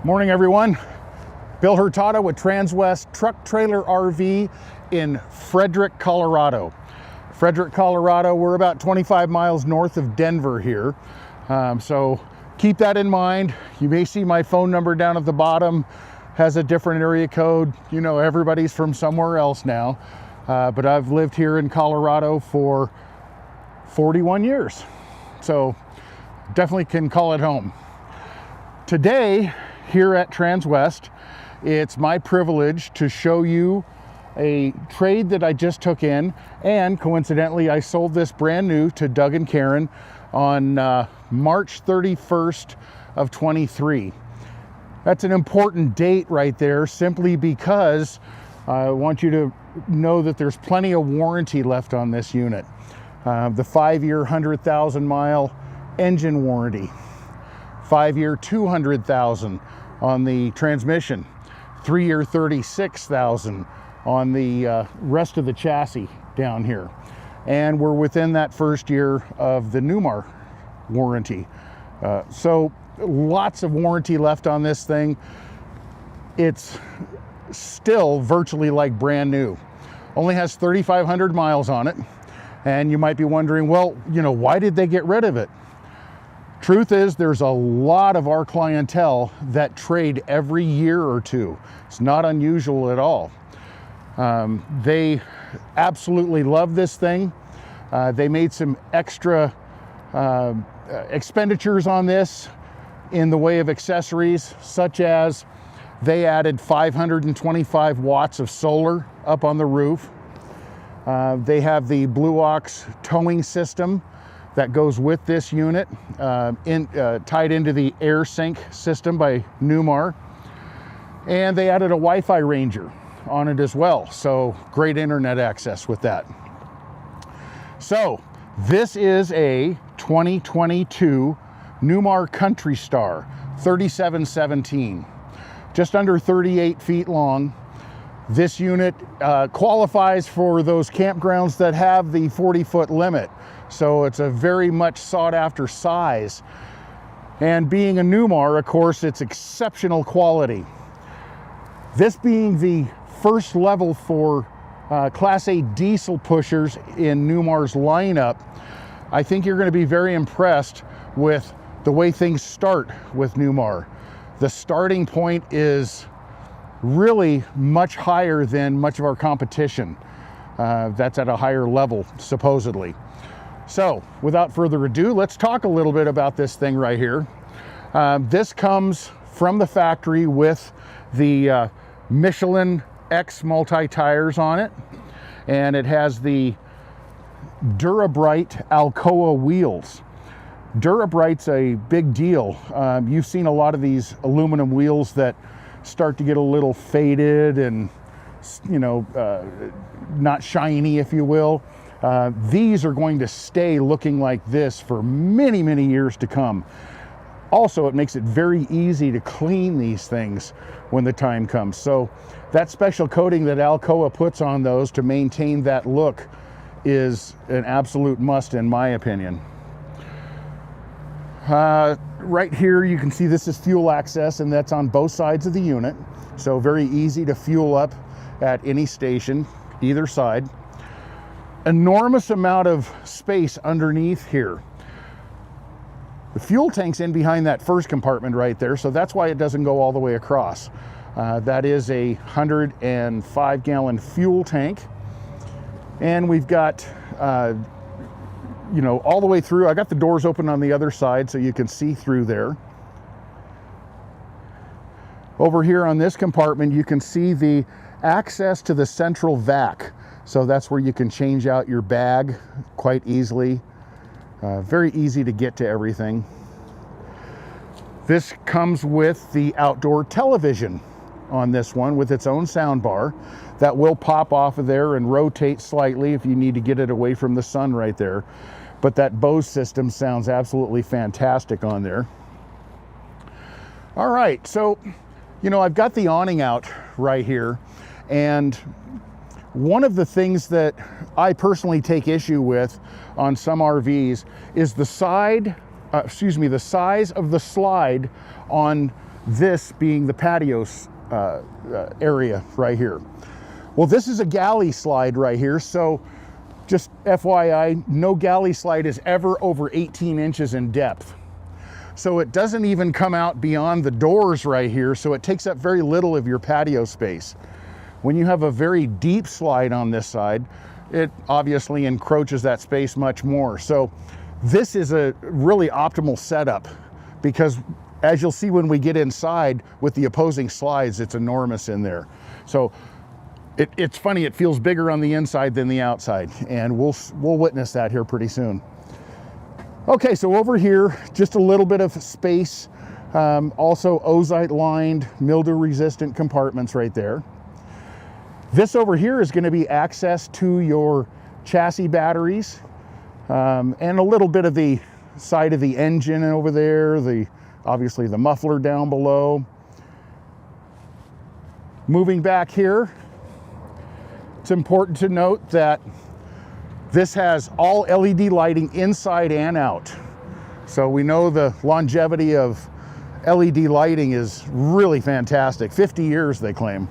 Morning, everyone. Bill Hurtado with Transwest Truck Trailer RV in Frederick, Colorado. Frederick, Colorado, we're about 25 miles north of Denver here. So keep that in mind. You may see my phone number down at the bottom, has a different area code. You know, everybody's from somewhere else now. But I've lived here in Colorado for 41 years. So definitely can call it home. Today, here at Transwest, it's my privilege to show you a trade that I just took in, and coincidentally I sold this brand new to Doug and Karen on March 31st of 23. That's an important date right there, simply because I want you to know that there's plenty of warranty left on this unit. The 5-year 100,000 mile engine warranty, 5-year 200,000 on the transmission, 3-year 36,000 on the rest of the chassis down here. And we're within that first year of the Newmar warranty. So lots of warranty left on this thing. It's still virtually like brand new. Only has 3,500 miles on it. And you might be wondering, well, you know, why did they get rid of it? Truth is, there's a lot of our clientele that trade every year or two. It's not unusual at all. They absolutely love this thing. They made some extra expenditures on this in the way of accessories, such as they added 525 watts of solar up on the roof. They have the Blue Ox towing system that goes with this unit, tied into the air sync system by Newmar. And they added a Wi-Fi ranger on it as well. So great internet access with that. So this is a 2022 Newmar Kountry Star 3717, just under 38 feet long. This unit qualifies for those campgrounds that have the 40-foot limit. So it's a very much sought after size. And being a Newmar, of course, it's exceptional quality. This being the first level for Class A diesel pushers in Newmar's lineup, I think you're going to be very impressed with the way things start with Newmar. The starting point is really much higher than much of our competition. That's at a higher level, supposedly. So without further ado, let's talk a little bit about this thing right here. This comes from the factory with the Michelin X multi-tires on it, and it has the Durabrite Alcoa wheels. Durabrite's a big deal. You've seen a lot of these aluminum wheels that start to get a little faded and, you know, not shiny, if you will. These are going to stay looking like this for many, many years to come. Also, it makes it very easy to clean these things when the time comes. So that special coating that Alcoa puts on those to maintain that look is an absolute must, in my opinion. Right here you can see this is fuel access, and that's on both sides of the unit. So very easy to fuel up at any station, either side. Enormous amount of space underneath here. The fuel tank's in behind that first compartment right there, so that's why it doesn't go all the way across. That is a 105-gallon fuel tank, and we've got you know, all the way through. I got the doors open on the other side so you can see through there. Over here on this compartment, you can see the access to the central vac. So that's where you can change out your bag quite easily. Very easy to get to everything. This comes with the outdoor television on this one with its own sound bar that will pop off of there and rotate slightly if you need to get it away from the sun right there. But that Bose system sounds absolutely fantastic on there. All right, so, you know, I've got the awning out right here, and one of the things that I personally take issue with on some RVs is the size of the slide on this being the patio area right here. Well, this is a galley slide right here, so just FYI, no galley slide is ever over 18 inches in depth. So it doesn't even come out beyond the doors right here, so it takes up very little of your patio space. When you have a very deep slide on this side, it obviously encroaches that space much more. So this is a really optimal setup, because as you'll see when we get inside with the opposing slides, it's enormous in there. So it's funny, it feels bigger on the inside than the outside, and we'll witness that here pretty soon. Okay, so over here, just a little bit of space, also ozite lined, mildew resistant compartments right there. This over here is going to be access to your chassis batteries, and a little bit of the side of the engine over there, obviously the muffler down below. Moving back here, it's important to note that this has all LED lighting inside and out. So we know the longevity of LED lighting is really fantastic. 50 years, they claim.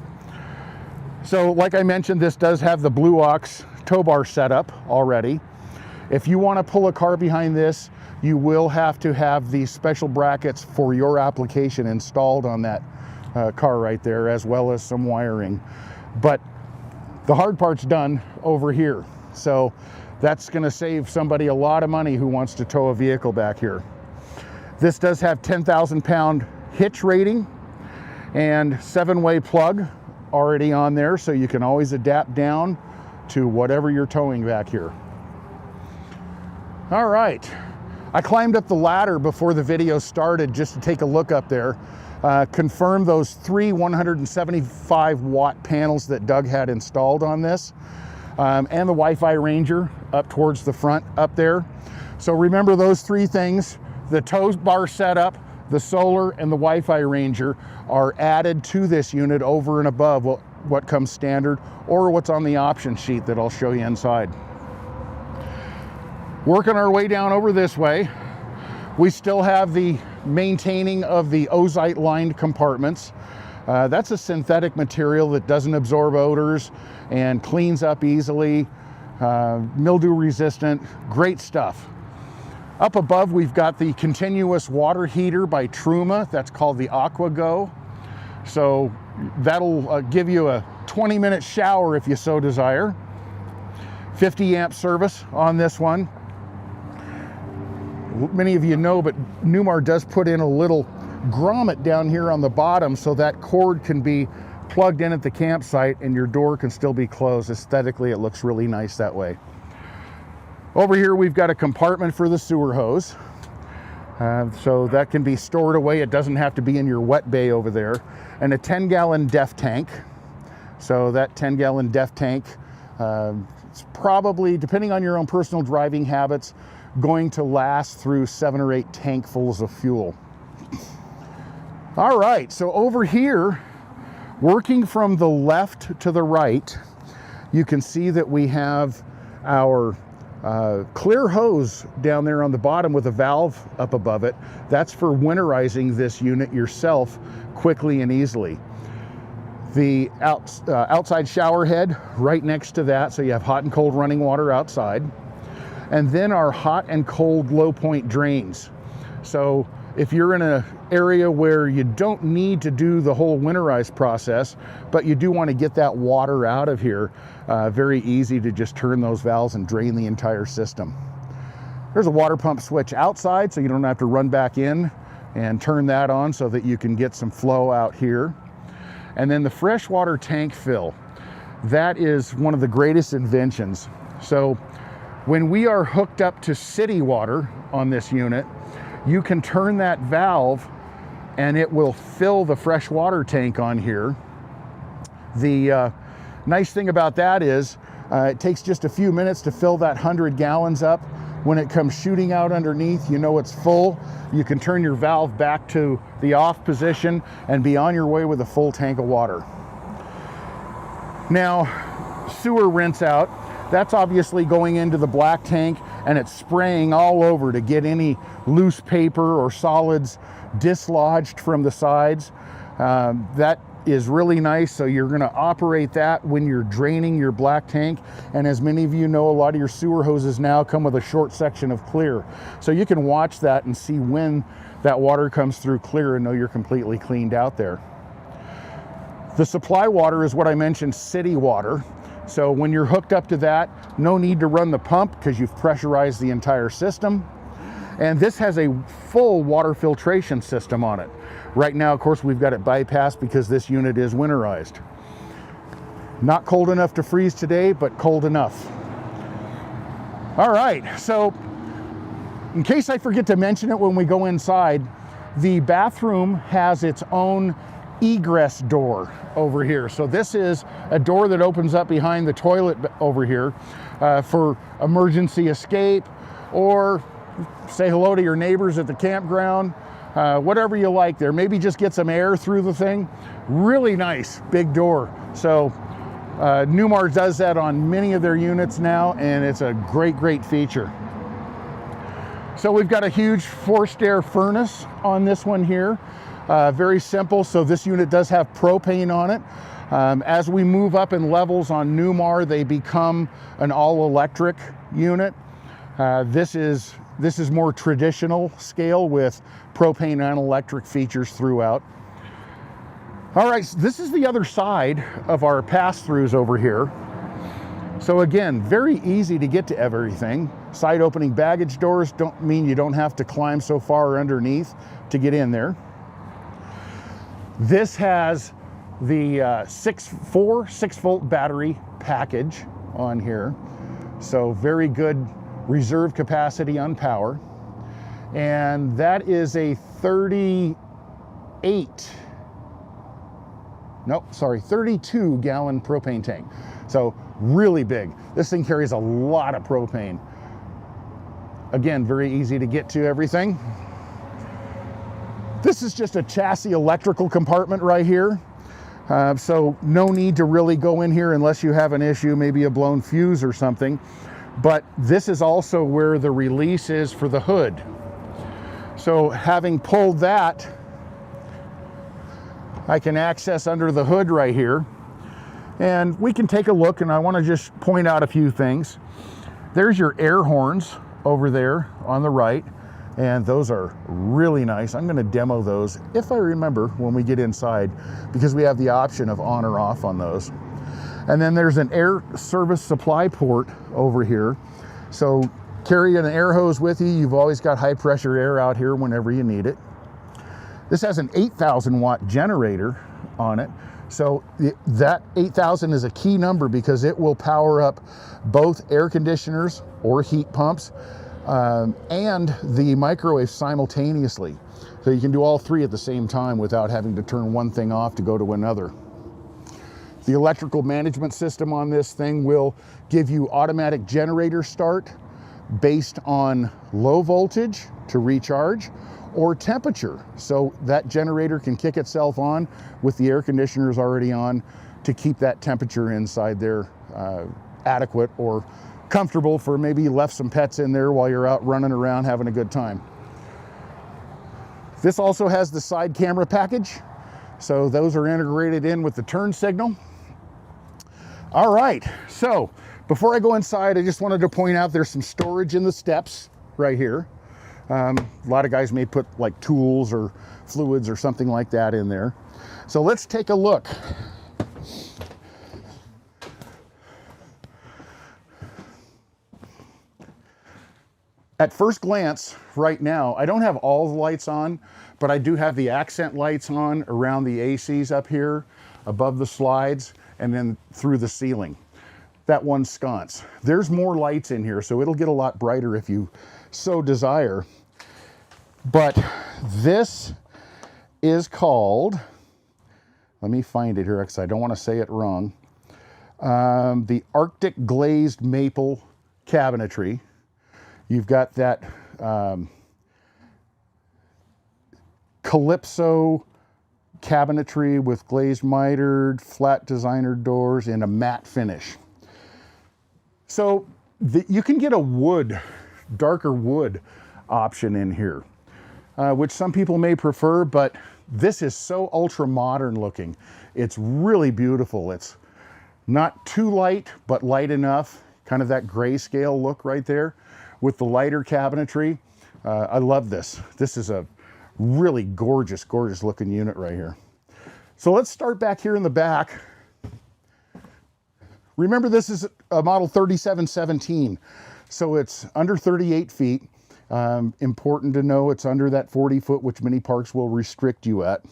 So like I mentioned, this does have the Blue Ox tow bar setup already. If you want to pull a car behind this, you will have to have these special brackets for your application installed on that car right there, as well as some wiring. But the hard part's done over here. So that's going to save somebody a lot of money who wants to tow a vehicle back here. This does have 10,000 pound hitch rating and 7-way plug already on there, so you can always adapt down to whatever you're towing back here. All right, I climbed up the ladder before the video started just to take a look up there, confirm those 3 175 watt panels that Doug had installed on this, and the Wi-Fi Ranger up towards the front up there. So remember those 3 things: the tow bar setup, the solar, and the Wi-Fi Ranger are added to this unit over and above what comes standard or what's on the option sheet that I'll show you inside. Working our way down over this way, we still have the maintaining of the ozite lined compartments. That's a synthetic material that doesn't absorb odors and cleans up easily, mildew resistant, great stuff. Up above, we've got the continuous water heater by Truma. That's called the AquaGo. So that'll give you a 20-minute shower if you so desire. 50 amp service on this one. Many of you know, but Newmar does put in a little grommet down here on the bottom so that cord can be plugged in at the campsite and your door can still be closed. Aesthetically, it looks really nice that way. Over here, we've got a compartment for the sewer hose. So that can be stored away. It doesn't have to be in your wet bay over there. And a 10-gallon DEF tank. So that 10-gallon DEF tank, it's probably, depending on your own personal driving habits, going to last through 7 or 8 tankfuls of fuel. All right, so over here, working from the left to the right, you can see that we have our clear hose down there on the bottom with a valve up above it. That's for winterizing this unit yourself quickly and easily. The outside shower head right next to that, so you have hot and cold running water outside. And then our hot and cold low point drains. So if you're in an area where you don't need to do the whole winterize process, but you do want to get that water out of here, very easy to just turn those valves and drain the entire system. There's a water pump switch outside, so you don't have to run back in and turn that on so that you can get some flow out here. And then the freshwater tank fill. That is one of the greatest inventions. So when we are hooked up to city water on this unit, you can turn that valve and it will fill the fresh water tank on here. The nice thing about that is it takes just a few minutes to fill that 100 gallons up. When it comes shooting out underneath, you know it's full. You can turn your valve back to the off position and be on your way with a full tank of water. Now, sewer rinse out, that's obviously going into the black tank and it's spraying all over to get any loose paper or solids dislodged from the sides. That is really nice. So you're going to operate that when you're draining your black tank. And as many of you know, a lot of your sewer hoses now come with a short section of clear. So you can watch that and see when that water comes through clear and know you're completely cleaned out there. The supply water is what I mentioned, city water. So when you're hooked up to that, no need to run the pump because you've pressurized the entire system. And this has a full water filtration system on it. Right now, of course, we've got it bypassed because this unit is winterized. Not cold enough to freeze today, but cold enough. All right, so in case I forget to mention it when we go inside, the bathroom has its own egress door over here. So this is a door that opens up behind the toilet over here for emergency escape, or say hello to your neighbors at the campground, whatever you like there. Maybe just get some air through the thing. Really nice big door. So Newmar does that on many of their units now, and it's a great feature. So we've got a huge forced air furnace on this one here. Very simple. So this unit does have propane on it. As we move up in levels on Newmar, they become an all-electric unit. This is more traditional scale with propane and electric features throughout. All right, so this is the other side of our pass-throughs over here. So again, very easy to get to everything. Side opening baggage doors don't mean you don't have to climb so far underneath to get in there. This has the 6-volt battery package on here. So very good reserve capacity on power. And that is a 32 gallon propane tank. So really big. This thing carries a lot of propane. Again, very easy to get to everything. This is just a chassis electrical compartment right here. So no need to really go in here unless you have an issue, maybe a blown fuse or something. But this is also where the release is for the hood. So having pulled that, I can access under the hood right here. And we can take a look, and I want to just point out a few things. There's your air horns over there on the right, and those are really nice. I'm going to demo those if I remember when we get inside, because we have the option of on or off on those. And then there's an air service supply port over here. So carry an air hose with you. You've always got high pressure air out here whenever you need it. This has an 8,000 watt generator on it. So that 8,000 is a key number because it will power up both air conditioners or heat pumps and the microwave simultaneously. So you can do all three at the same time without having to turn one thing off to go to another. The electrical management system on this thing will give you automatic generator start based on low voltage to recharge, or temperature. So that generator can kick itself on with the air conditioners already on to keep that temperature inside there adequate or comfortable for maybe you left some pets in there while you're out running around having a good time. This also has the side camera package. So those are integrated in with the turn signal. All right, so before I go inside, I just wanted to point out there's some storage in the steps right here. A lot of guys may put like tools or fluids or something like that in there. So let's take a look. At first glance, right now, I don't have all the lights on, but I do have the accent lights on around the ACs up here, above the slides, and then through the ceiling. That one sconce. There's more lights in here, so it'll get a lot brighter if you so desire. But this is called, let me find it here because I don't want to say it wrong, the Arctic Glazed Maple Cabinetry. You've got that Calypso cabinetry with glazed mitered, flat designer doors in a matte finish. So you can get a wood, darker wood option in here. which some people may prefer, but this is so ultra modern looking. It's really beautiful. It's not too light, but light enough, kind of that grayscale look right there with the lighter cabinetry. I love this. This is a really gorgeous, gorgeous looking unit right here. So let's start back here in the back. Remember, this is a model 3717, so it's under 38 feet. Important to know it's under that 40 foot, which many parks will restrict you at.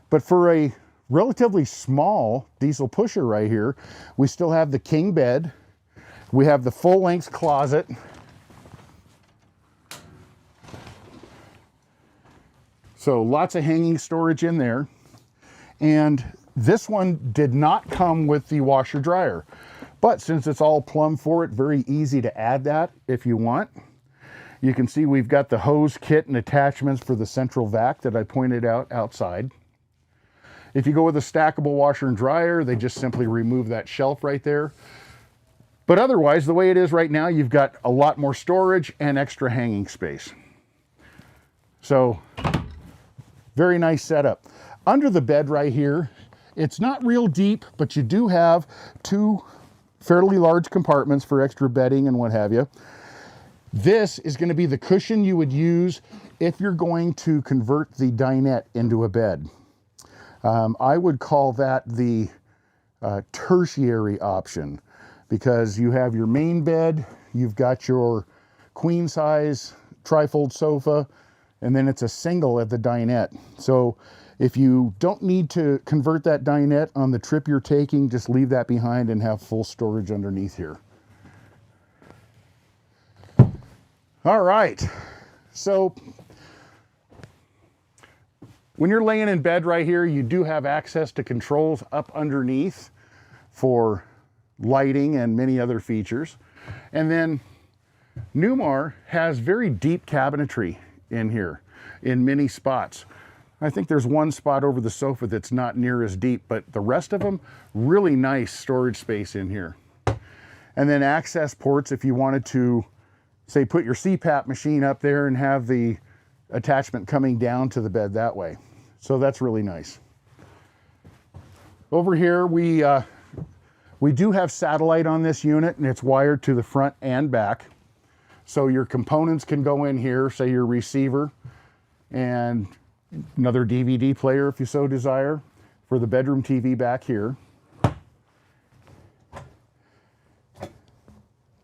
But for a relatively small diesel pusher right here, we still have the king bed. We have the full length closet. So lots of hanging storage in there. And this one did not come with the washer dryer, but since it's all plumb for it, very easy to add that if you want. You can see we've got the hose kit and attachments for the central vac that I pointed out outside. If you go with a stackable washer and dryer, they just simply remove that shelf right there. But otherwise, the way it is right now, you've got a lot more storage and extra hanging space. So very nice setup. Under the bed right here, it's not real deep, but you do have two fairly large compartments for extra bedding and what have you. This is going to be the cushion you would use if you're going to convert the dinette into a bed. I would call that the tertiary option, because you have your main bed, you've got your queen size trifold sofa, and then it's a single at the dinette. So if you don't need to convert that dinette on the trip you're taking, just leave that behind and have full storage underneath here. All right, so when you're laying in bed right here, you do have access to controls up underneath for lighting and many other features. And then Newmar has very deep cabinetry in here in many spots. I think there's one spot over the sofa that's not near as deep, but the rest of them, really nice storage space in here. And then access ports if you wanted to, say, put your CPAP machine up there and have the attachment coming down to the bed that way. So that's really nice. Over here, we do have satellite on this unit, and it's wired to the front and back. So your components can go in here, say your receiver and another DVD player if you so desire, for the bedroom TV back here.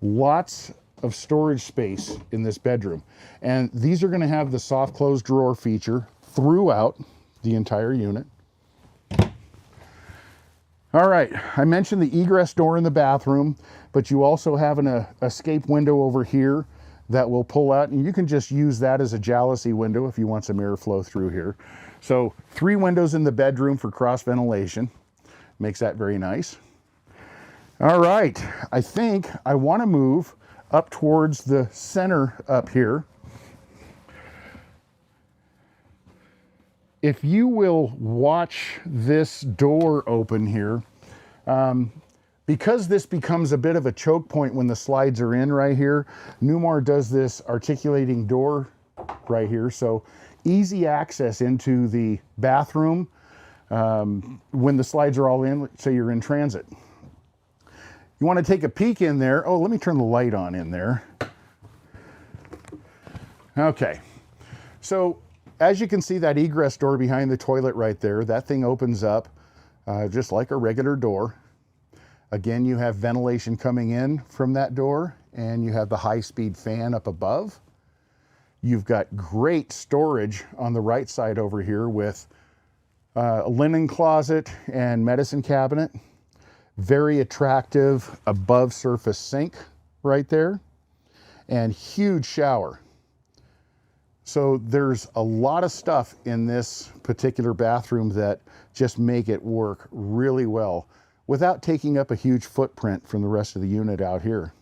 Lots of storage space in this bedroom. And these are going to have the soft close drawer feature throughout the entire unit. All right, I mentioned the egress door in the bathroom, but you also have an escape window over here that will pull out, and you can just use that as a jalousie window if you want some airflow through here. So 3 windows in the bedroom for cross ventilation. Makes that very nice. All right, I think I want to move up towards the center up here. If you will watch this door open here, because this becomes a bit of a choke point when the slides are in right here, Newmar does this articulating door right here, so easy access into the bathroom when the slides are all in, say you're in transit. You want to take a peek in there. Oh, let me turn the light on in there. Okay, so as you can see, that egress door behind the toilet right there, that thing opens up just like a regular door. Again, you have ventilation coming in from that door, and you have the high-speed fan up above. You've got great storage on the right side over here with a linen closet and medicine cabinet. Very attractive above surface sink right there, and huge shower. So there's a lot of stuff in this particular bathroom that just make it work really well without taking up a huge footprint from the rest of the unit out here.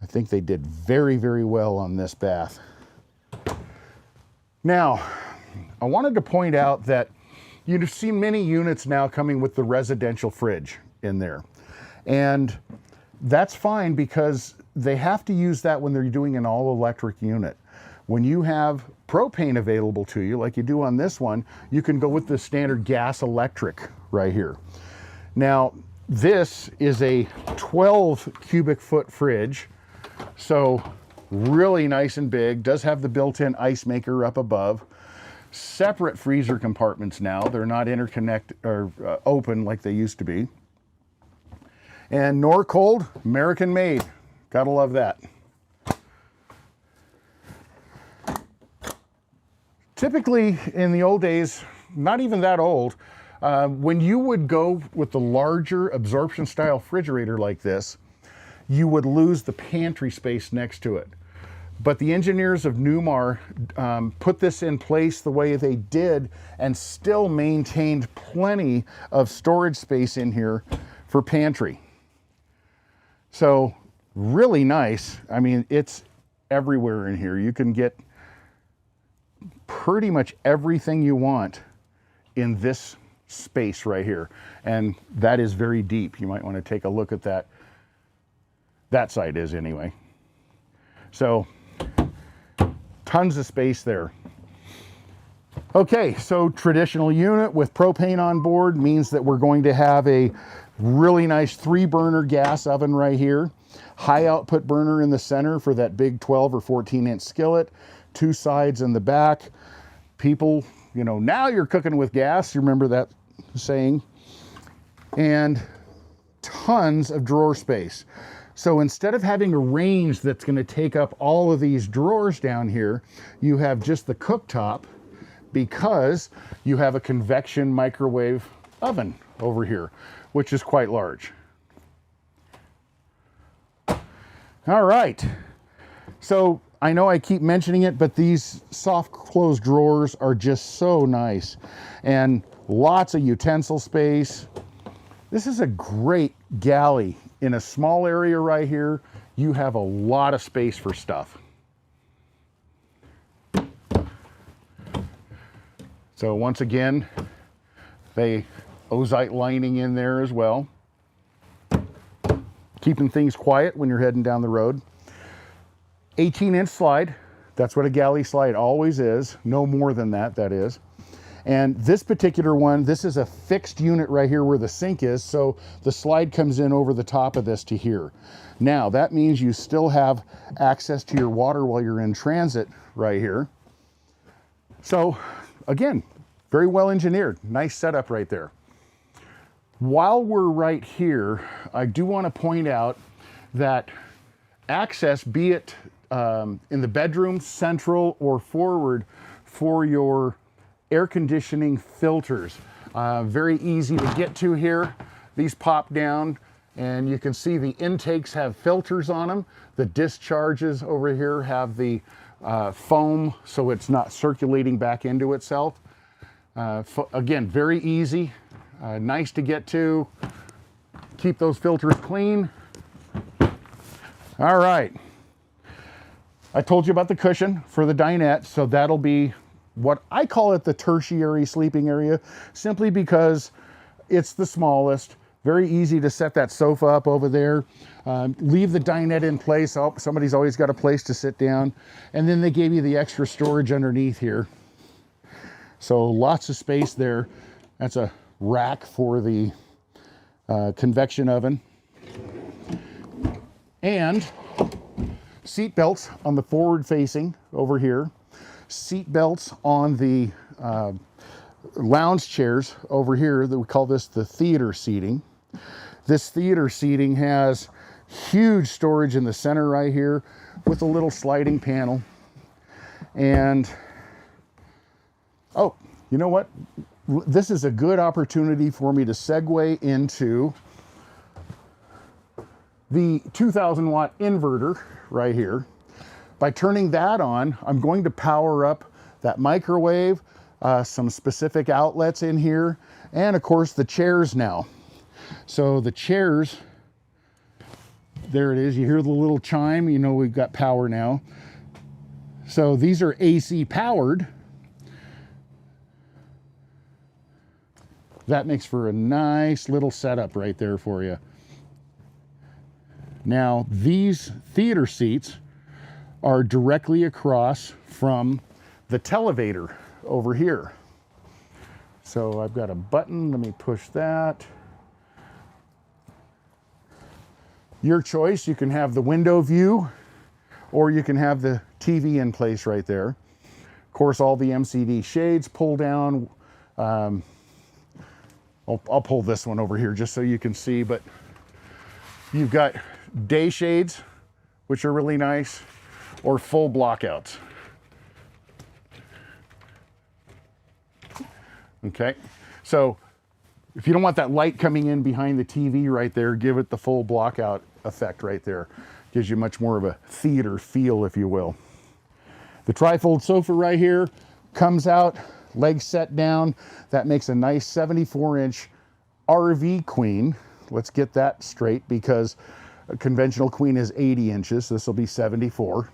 I think they did very, very well on this bath. Now, I wanted to point out that you've seen many units now coming with the residential fridge in there. And that's fine because they have to use that when they're doing an all-electric unit. When you have propane available to you, like you do on this one, you can go with the standard gas electric right here. Now, this is a 12 cubic foot fridge, so really nice and big. Does have the built-in ice maker up above. Separate freezer compartments now. They're not interconnected or open like they used to be. And nor cold, American made. Gotta love that. Typically in the old days, not even that old, when you would go with the larger absorption style refrigerator like this, you would lose the pantry space next to it. But the engineers of Newmar put this in place the way they did and still maintained plenty of storage space in here for pantry. So really nice. I mean, it's everywhere in here. You can get pretty much everything you want in this space right here. And that is very deep. You might want to take a look at that. That side is anyway. So tons of space there. Okay, so traditional unit with propane on board means that we're going to have a really nice 3-burner gas oven right here. High output burner in the center for that big 12 or 14-inch skillet. 2 sides in the back. People, you know, now you're cooking with gas. You remember that saying? And tons of drawer space. So instead of having a range that's going to take up all of these drawers down here, you have just the cooktop because you have a convection microwave oven over here, which is quite large. All right. So I know I keep mentioning it, but these soft closed drawers are just so nice and lots of utensil space. This is a great galley. In a small area right here, you have a lot of space for stuff. So once again, they ozite lining in there as well. Keeping things quiet when you're heading down the road. 18-inch slide. That's what a galley slide always is. No more than that, that is. And this particular one, this is a fixed unit right here where the sink is, so the slide comes in over the top of this to here. Now, that means you still have access to your water while you're in transit right here. So, again, very well engineered. Nice setup right there. While we're right here, I do want to point out that access, be it in the bedroom, central, or forward, for your air conditioning filters. Very easy to get to here. These pop down and you can see the intakes have filters on them. The discharges over here have the foam so it's not circulating back into itself. Again, very easy, nice to get to. Keep those filters clean. All right. I told you about the cushion for the dinette, so that'll be what I call it the tertiary sleeping area, simply because it's the smallest. Very easy to set that sofa up over there. Leave the dinette in place. Oh, somebody's always got a place to sit down. And then they gave you the extra storage underneath here. So lots of space there. That's a rack for the convection oven. And seat belts on the forward facing over here. Seat belts on the lounge chairs over here. That we call this the theater seating. This theater seating has huge storage in the center right here with a little sliding panel. And oh, you know what? This is a good opportunity for me to segue into the 2000 watt inverter right here. By turning that on, I'm going to power up that microwave, some specific outlets in here, and of course the chairs now. So the chairs, there it is. You hear the little chime, you know we've got power now. So these are AC powered. That makes for a nice little setup right there for you. Now, these theater seats are directly across from the televator over here. So I've got a button, let me push that. Your choice, you can have the window view or you can have the TV in place right there. Of course, all the MCD shades pull down. I'll pull this one over here just so you can see, but you've got day shades, which are really nice, or full blockouts. Okay, so if you don't want that light coming in behind the TV right there, give it the full blockout effect right there. Gives you much more of a theater feel, if you will. The trifold sofa right here comes out, legs set down. That makes a nice 74-inch RV queen. Let's get that straight because a conventional queen is 80 inches. This will be 74.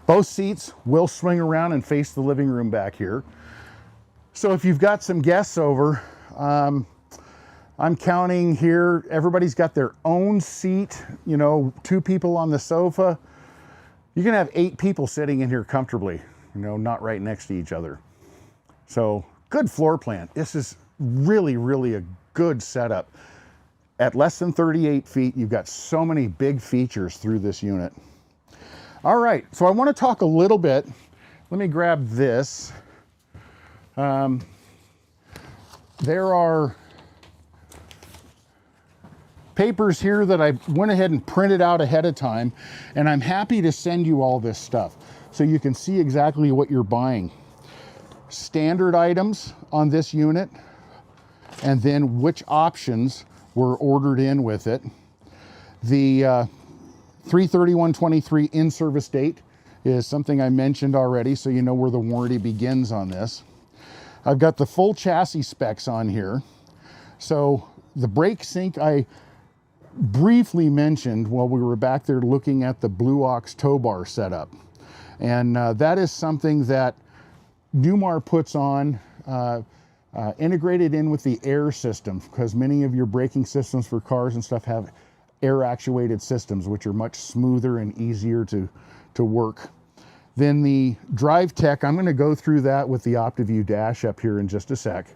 Both seats will swing around and face the living room back here. So if you've got some guests over, I'm counting here, everybody's got their own seat, you know, 2 people on the sofa. You can have 8 people sitting in here comfortably, you know, not right next to each other. So good floor plan. This is really, really a good setup. At less than 38 feet, you've got so many big features through this unit. All right, so I want to talk a little bit. Let me grab this. There are papers here that I went ahead and printed out ahead of time, and I'm happy to send you all this stuff so you can see exactly what you're buying. Standard items on this unit, and then which options were ordered in with it. The 3/31/23 in-service date is something I mentioned already, so you know where the warranty begins on this. I've got the full chassis specs on here. So the brake sync I briefly mentioned while we were back there looking at the Blue Ox tow bar setup. And that is something that Newmar puts on, integrated in with the air system, because many of your braking systems for cars and stuff have air actuated systems, which are much smoother and easier to work. Then the drive tech, I'm going to go through that with the OptiView dash up here in just a sec.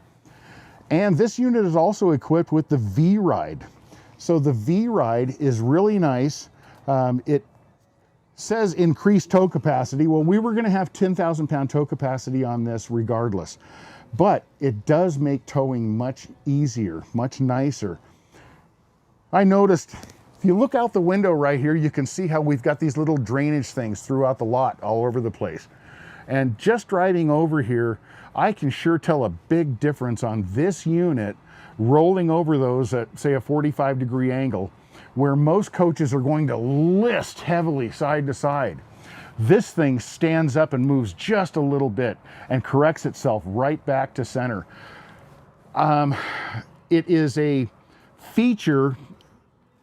And this unit is also equipped with the V-Ride. So the V-Ride is really nice. It says increased tow capacity. Well, we were going to have 10,000 pound tow capacity on this regardless, but it does make towing much easier, much nicer. I noticed, if you look out the window right here, you can see how we've got these little drainage things throughout the lot all over the place. And just driving over here, I can sure tell a big difference on this unit rolling over those at, say, a 45-degree angle, where most coaches are going to list heavily side to side. This thing stands up and moves just a little bit and corrects itself right back to center. It is a feature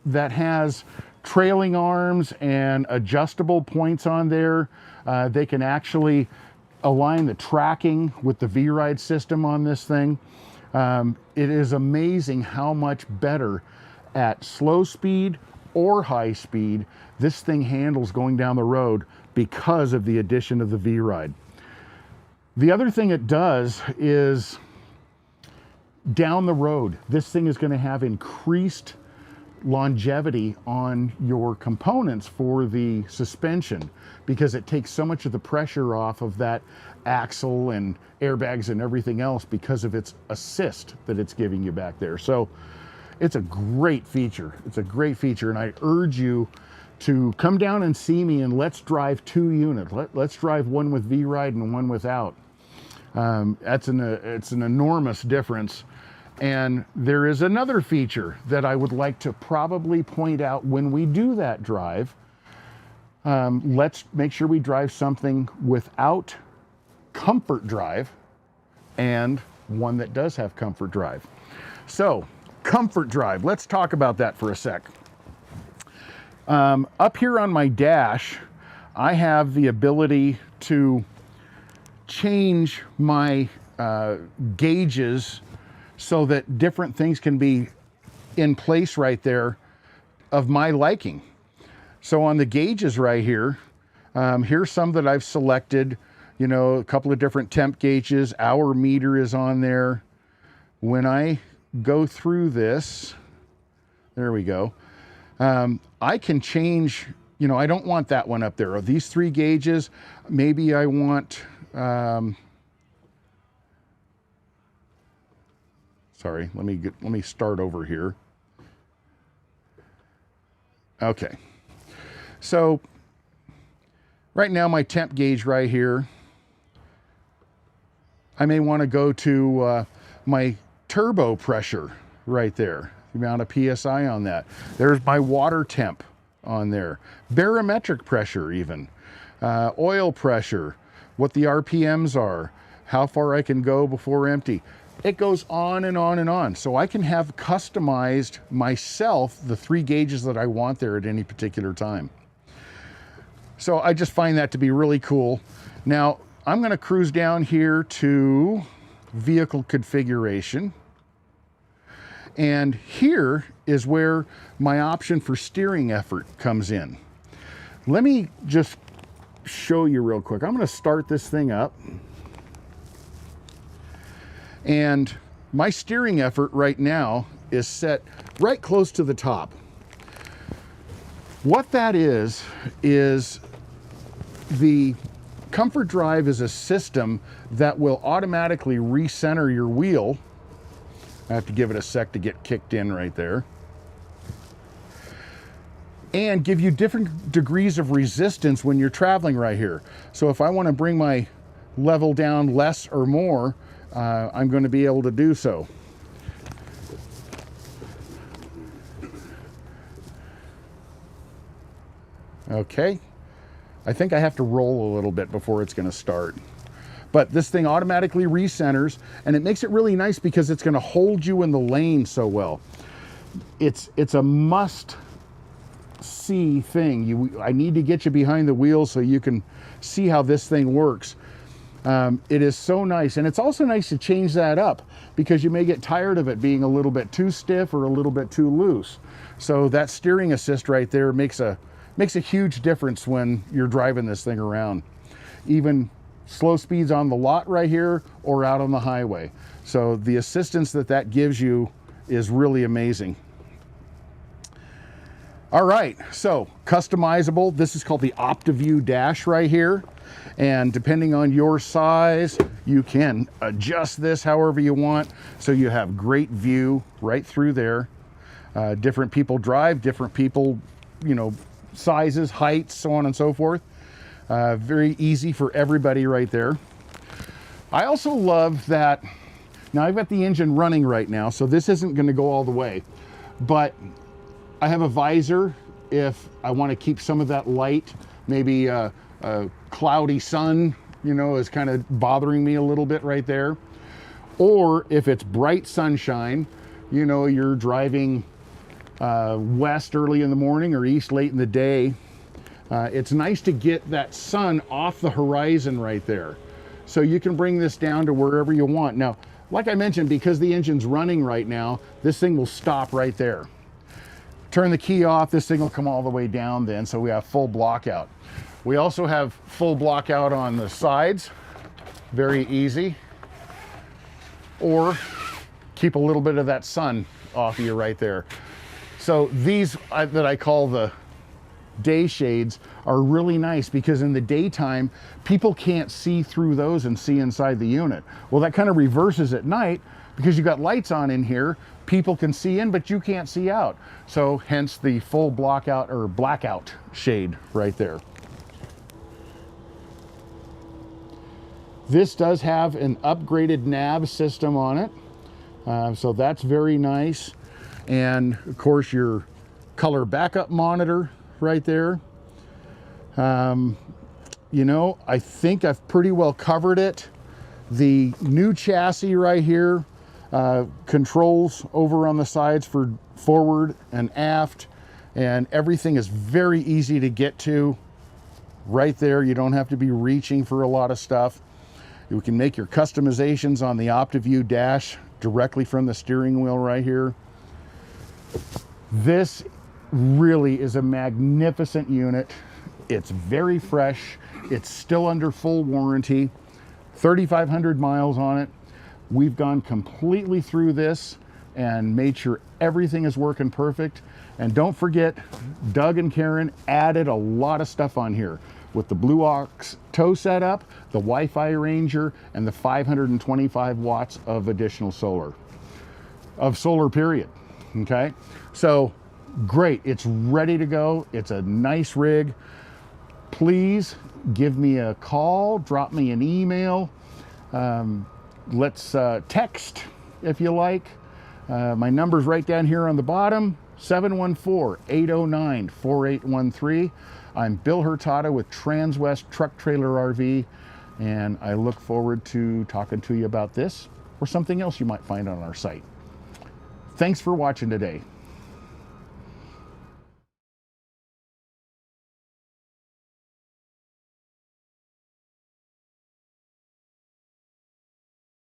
that has trailing arms and adjustable points on there. They can actually align the tracking with the V-Ride system on this thing. It is amazing how much better at slow speed or high speed this thing handles going down the road because of the addition of the V-Ride. The other thing it does is down the road, this thing is going to have increased longevity on your components for the suspension, because it takes so much of the pressure off of that axle and airbags and everything else because of its assist that it's giving you back there. So it's a great feature. It's a great feature, and I urge you to come down and see me, and let's drive 2 units. Let's drive one with V-Ride and one without. It's an enormous difference. And there is another feature that I would like to probably point out when we do that drive. Let's make sure we drive something without comfort drive and one that does have comfort drive. So, comfort drive, let's talk about that for a sec. Up here on my dash, I have the ability to change my gauges so that different things can be in place right there of my liking. So on the gauges right here, here's some that I've selected, you know, a couple of different temp gauges. Hour meter is on there. When I go through this, there we go. I can change, you know, I don't want that one up there. These 3 gauges, maybe I want, sorry, let me start over here. Okay. So right now my temp gauge right here, I may want to go to my turbo pressure right there, the amount of PSI on that. There's my water temp on there, barometric pressure even, oil pressure, what the RPMs are, how far I can go before empty. It goes on and on and on. So I can have customized myself the 3 gauges that I want there at any particular time. So I just find that to be really cool. Now I'm going to cruise down here to vehicle configuration. And here is where my option for steering effort comes in. Let me just show you real quick. I'm going to start this thing up. And my steering effort right now is set right close to the top. What that is the Comfort Drive is a system that will automatically recenter your wheel. I have to give it a sec to get kicked in right there. And give you different degrees of resistance when you're traveling right here. So if I want to bring my level down less or more, I'm going to be able to do so. Okay. I think I have to roll a little bit before it's going to start. But this thing automatically recenters, and it makes it really nice because it's going to hold you in the lane so well. It's a must-see thing. I need to get you behind the wheel so you can see how this thing works. It is so nice, and it's also nice to change that up because you may get tired of it being a little bit too stiff or a little bit too loose. So that steering assist right there makes a huge difference when you're driving this thing around. Even slow speeds on the lot right here or out on the highway. So the assistance that gives you is really amazing. All right, so customizable. This is called the OptiView dash right here. And depending on your size, you can adjust this however you want. So you have great view right through there. Different people drive, different people, you know, sizes, heights, so on and so forth. Very easy for everybody right there. I also love that, now I've got the engine running right now, so this isn't going to go all the way, but I have a visor if I want to keep some of that light, maybe a cloudy sun, you know, is kind of bothering me a little bit right there. Or if it's bright sunshine, you know, you're driving west early in the morning or east late in the day, it's nice to get that sun off the horizon right there. So you can bring this down to wherever you want. Now, like I mentioned, because the engine's running right now, this thing will stop right there. Turn the key off, this thing will come all the way down then, so we have full block out. We also have full block out on the sides, very easy. Or keep a little bit of that sun off of you right there. So these that I call the day shades are really nice because in the daytime, people can't see through those and see inside the unit. Well, that kind of reverses at night because you've got lights on in here. People can see in, but you can't see out. So hence the full block out or blackout shade right there. This does have an upgraded nav system on it. So that's very nice. And of course your color backup monitor right there. You know, I think I've pretty well covered it. The new chassis right here, controls over on the sides for forward and aft, and everything is very easy to get to right there. You don't have to be reaching for a lot of stuff. You can make your customizations on the OptiView dash directly from the steering wheel right here. This really is a magnificent unit. It's very fresh. It's still under full warranty. 3,500 miles on it. We've gone completely through this and made sure everything is working perfect. And don't forget, Doug and Karen added a lot of stuff on here with the Blue Ox tow setup, the Wi-Fi Ranger, and the 525 watts of additional solar period. Okay, so great, it's ready to go. It's a nice rig. Please give me a call, drop me an email. Let's text if you like. My number's right down here on the bottom, 714-809-4813. I'm Bill Hurtado with Transwest Truck Trailer RV, and I look forward to talking to you about this or something else you might find on our site. Thanks for watching today.